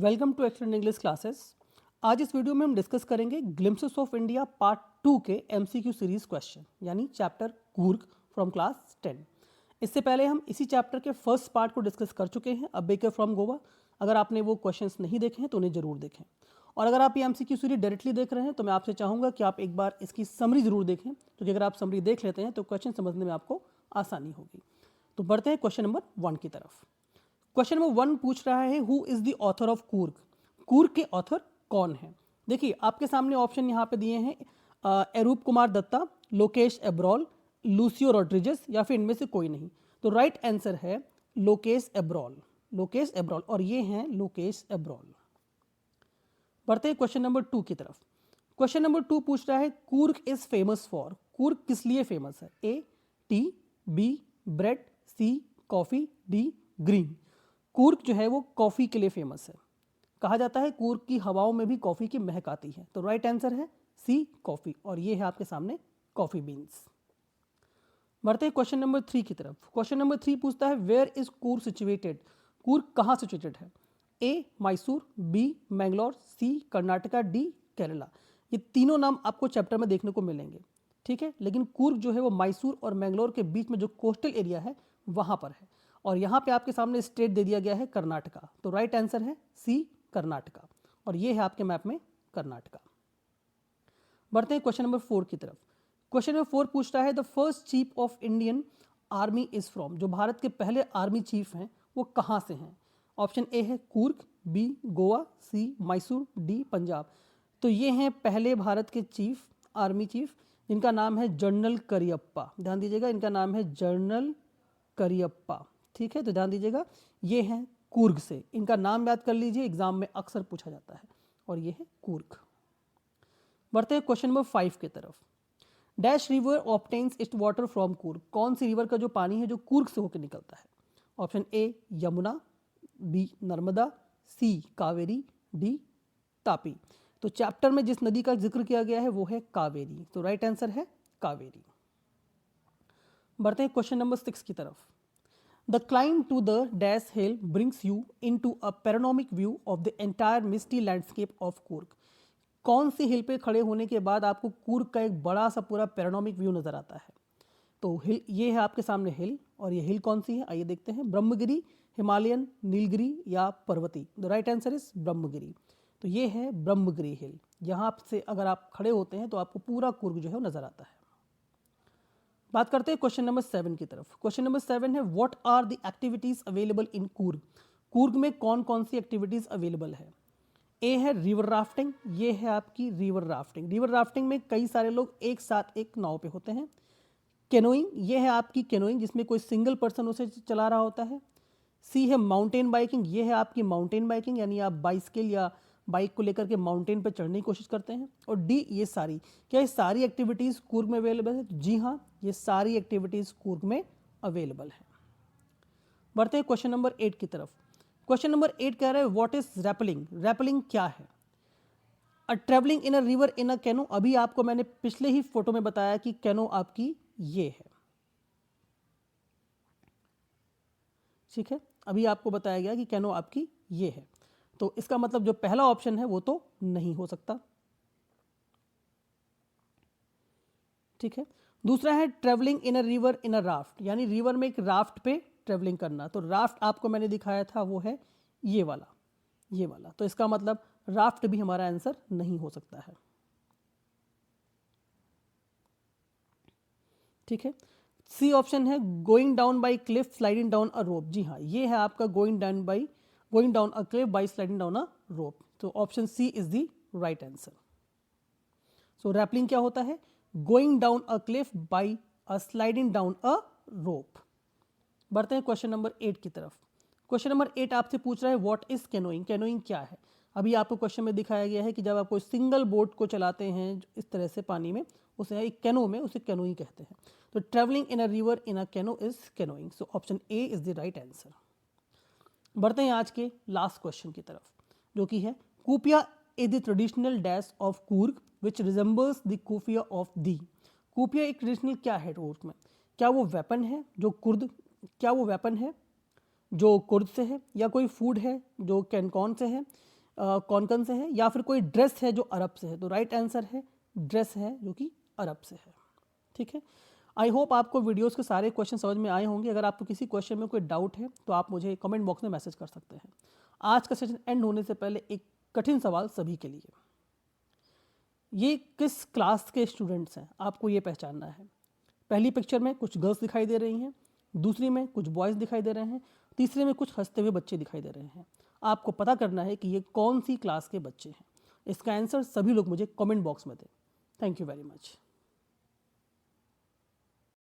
Welcome to excellent English classes. आज इस video में हम डिस्कस करेंगे ग्लिम्पसेस ऑफ इंडिया पार्ट 2 के एमसीक्यू सीरीज क्वेश्चन यानी चैप्टर कूर्ग फ्रॉम क्लास 10। इससे पहले हम इसी चैप्टर के फर्स्ट पार्ट को डिस्कस कर चुके हैं, अ बेकर फ्रॉम गोवा। अगर आपने वो क्वेश्चंस नहीं देखे हैं तो उन्हें जरूर देखें, और अगर आप ये एमसीक्यू सीरीज डायरेक्टली देख रहे हैं तो मैं आपसे चाहूँगा कि आप एक बार इसकी समरी जरूर देखें, क्योंकि अगर आप समरी देख लेते हैं तो क्वेश्चन समझने में आपको आसानी होगी। तो बढ़ते हैं क्वेश्चन नंबर 1 की तरफ। क्वेश्चन नंबर 1 पूछ रहा है who is the author of Coorg. Coorg के ऑथर कौन है? देखिए आपके सामने ऑप्शन यहाँ पे दिए हैं, एरूप कुमार दत्ता, लोकेश एब्रॉल, लूसियो रॉड्रिजेस या फिर इनमें से कोई नहीं। तो राइट आंसर है लोकेश एब्रॉल। लोकेश एब्रॉल, और ये हैं लोकेश एब्रॉल। बढ़ते हैं क्वेश्चन नंबर 2 की तरफ। क्वेश्चन नंबर 2 पूछ रहा है Coorg is famous for. Coorg किस लिए फेमस है? A tea, B bread, C coffee, D green. Coorg जो है वो कॉफ़ी के लिए फेमस है। कहा जाता है कूर्ग की हवाओं में भी कॉफ़ी की महक आती है। तो राइट आंसर है सी कॉफ़ी, और ये है आपके सामने कॉफ़ी बीन्स। बढ़ते हैं क्वेश्चन नंबर 3 की तरफ। क्वेश्चन नंबर 3 पूछता है where is Coorg situated. Coorg कहाँ सिचुएटेड है? A Mysore, B Mangalore, C Karnataka, D Kerala. ये तीनों नाम आपको चैप्टर में देखने को मिलेंगे, ठीक है। लेकिन कूर्ग जो है वो मैसूर और मैंगलोर के बीच में जो कोस्टल एरिया है वहाँ पर है, और यहाँ पे आपके सामने स्टेट दे दिया गया है कर्नाटका। तो राइट आंसर है सी कर्नाटका, और ये है आपके मैप में कर्नाटका। बढ़ते हैं क्वेश्चन नंबर 4 की तरफ। क्वेश्चन नंबर 4 पूछ रहा है the first chief of Indian army is from. जो भारत के पहले आर्मी चीफ हैं वो कहाँ से हैं? ऑप्शन ए है कूर्ग, बी गोवा, सी मैसूर, डी पंजाब। तो ये हैं पहले भारत के चीफ, आर्मी चीफ, जिनका नाम है जनरल करियप्पा। ध्यान दीजिएगा, इनका नाम है जनरल करियप्पा, ठीक है। तो ध्यान दीजिएगा, ये हैं कूर्ग से। इनका नाम याद कर लीजिए, एग्जाम में अक्सर पूछा जाता है, और ये है कूर्ग। बढ़ते हैं क्वेश्चन नंबर 5 की तरफ। Dash river obtains it's water from Coorg. कौन सी रिवर का जो पानी है जो कूर्ग से होकर निकलता है? Option A Yamuna, B Narmada, C Kaveri, D Tapi. तो चैप्टर में जिस नदी का जिक्र किया गया है वो है कावेरी। तो राइट आंसर है कावेरी। बढ़ते हैं क्वेश्चन नंबर 6 की तरफ। The climb to the dash hill brings you into a panoramic view of the entire misty landscape of Coorg. कौन सी हिल पे खड़े होने के बाद आपको कूर्ग का एक बड़ा सा पूरा पैनोरामिक व्यू नजर आता है? तो हिल, ये है आपके सामने हिल, और ये हिल कौन सी है आइए देखते हैं। ब्रह्मगिरी, हिमालयन, नीलगिरी या Parvati. The right answer is Brahmagiri. तो ये है ब्रह्मगिरी हिल। यहाँ से अगर आप खड़े होते हैं तो आपको पूरा कूर्ग जो है वो नजर आता है। बात करते हैं क्वेश्चन नंबर 7 की तरफ। क्वेश्चन नंबर 7 है what are the activities available in Coorg. Coorg में कौन कौन सी एक्टिविटीज अवेलेबल है? ए है रिवर राफ्टिंग। ये है आपकी रिवर राफ्टिंग। रिवर राफ्टिंग में कई सारे लोग एक साथ एक नाव पे होते हैं। कैनोइंग, ये है आपकी कैनोइंग जिसमें कोई सिंगल पर्सन उसे चला रहा होता है। सी है माउंटेन बाइकिंग। ये है आपकी माउंटेन बाइकिंग, यानी आप बाइसिकल या बाइक को लेकर के माउंटेन पर चढ़ने की कोशिश करते हैं। और डी ये सारी, क्या ये सारी एक्टिविटीज़ कूर्ग में अवेलेबल है? जी हाँ, ये सारी एक्टिविटीज़ कूर्ग में अवेलेबल है। बढ़ते हैं क्वेश्चन नंबर 8 की तरफ। क्वेश्चन नंबर 8 कह रहा है व्हाट इज रैपलिंग। रैपलिंग क्या है? A travelling in a river in a canoe. अभी आपको मैंने पिछले ही फोटो में बताया कि कैनो आपकी ये है, ठीक है। अभी आपको बताया गया कि कैनो आपकी ये है, तो इसका मतलब जो पहला ऑप्शन है वो तो नहीं हो सकता, ठीक है। दूसरा है travelling in a river in a raft, यानी रिवर में एक राफ्ट पे ट्रेवलिंग करना। तो राफ्ट आपको मैंने दिखाया था वो है ये वाला, ये वाला। तो इसका मतलब राफ्ट भी हमारा आंसर नहीं हो सकता है, ठीक है। सी ऑप्शन है going down by cliff sliding down a rope. जी हाँ, ये है आपका going down a cliff by sliding down a rope. तो option C is the right answer. So rappelling क्या होता है? Going down a cliff by a sliding down a rope. बढ़ते हैं क्वेश्चन नंबर 8 की तरफ। क्वेश्चन नंबर 8 आपसे पूछ रहा है व्हाट इज कैनोइंग। कैनोइंग क्या है? अभी आपको क्वेश्चन में दिखाया गया है कि जब आप कोई सिंगल बोट को चलाते हैं इस तरह से पानी में, उसे एक कैनो में, उसे कैनोइंग कहते हैं। तो travelling in a river in a canoe is canoeing. So option A is the right answer. बढ़ते हैं आज के लास्ट क्वेश्चन की तरफ, जो कि है kupya is the traditional dress of Coorg which resembles the kufiya of the. Kupya एक ट्रेडिशनल क्या है कूर्ग में? क्या वो वेपन है जो कुर्द, क्या वो वेपन है जो कुर्द से है, या कोई फूड है जो कैनकॉन से है, कौन कौन से हैं, या फिर कोई ड्रेस है जो अरब से है, तो राइट आंसर है ड्रेस है जो कि अरब से है। ठीक है, आई होप आपको वीडियोस के सारे क्वेश्चन समझ में आए होंगे। अगर आपको किसी क्वेश्चन में कोई डाउट है तो आप मुझे कमेंट बॉक्स में मैसेज कर सकते हैं। आज का सेशन एंड होने से पहले एक कठिन सवाल सभी के लिए, ये किस क्लास के स्टूडेंट्स हैं आपको ये पहचानना है। पहली पिक्चर में कुछ गर्ल्स दिखाई दे रही हैं, दूसरी में कुछ बॉयज़ दिखाई दे रहे हैं, तीसरे में कुछ हंसते हुए बच्चे दिखाई दे रहे हैं। आपको पता करना है कि ये कौन सी क्लास के बच्चे हैं। इसका आंसर सभी लोग मुझे कमेंट बॉक्स में दें। Thank you very much.